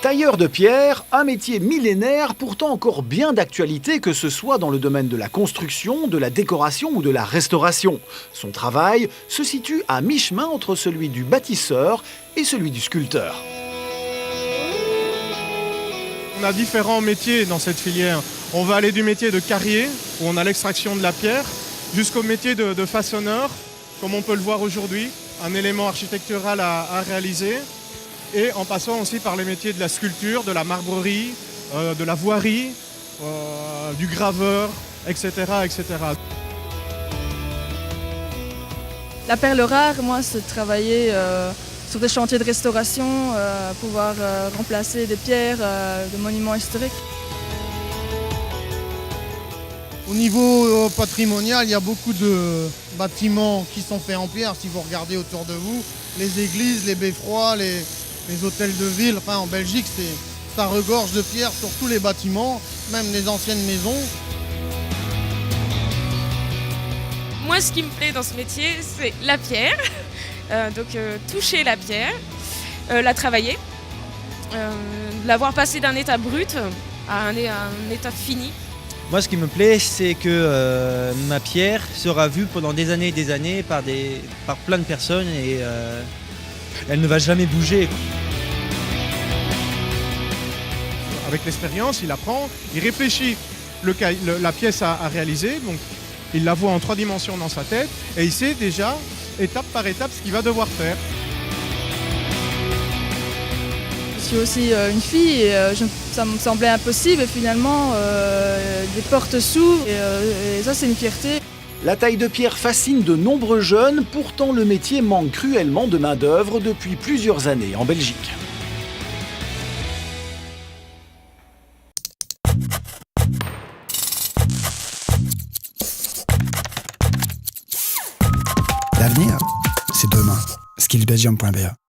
Tailleur de pierre, un métier millénaire pourtant encore bien d'actualité que ce soit dans le domaine de la construction, de la décoration ou de la restauration. Son travail se situe à mi-chemin entre celui du bâtisseur et celui du sculpteur. On a différents métiers dans cette filière. On va aller du métier de carrier, où on a l'extraction de la pierre, jusqu'au métier de façonneur, comme on peut le voir aujourd'hui, un élément architectural à réaliser. Et en passant aussi par les métiers de la sculpture, de la marbrerie, de la voirie, du graveur, etc., etc. La perle rare, moi, c'est de travailler sur des chantiers de restauration, pouvoir remplacer des pierres de monuments historiques. Au niveau patrimonial, il y a beaucoup de bâtiments qui sont faits en pierre. Si vous regardez autour de vous, les églises, les beffrois, les hôtels de ville, enfin en Belgique, ça regorge de pierre sur tous les bâtiments, même les anciennes maisons. Moi, ce qui me plaît dans ce métier, c'est la pierre. Toucher la pierre, la travailler, l'avoir passé d'un état brut à un état fini. Moi, ce qui me plaît, c'est que ma pierre sera vue pendant des années par plein de personnes et elle ne va jamais bouger. Avec l'expérience, il apprend, il réfléchit la pièce à réaliser, donc il la voit en 3 dimensions dans sa tête et il sait déjà, étape par étape, ce qu'il va devoir faire. Je suis aussi une fille et ça me semblait impossible et finalement des portes s'ouvrent et ça c'est une fierté. La taille de pierre fascine de nombreux jeunes, pourtant le métier manque cruellement de main-d'œuvre depuis plusieurs années en Belgique. L'avenir, c'est demain. skillsbelgium.be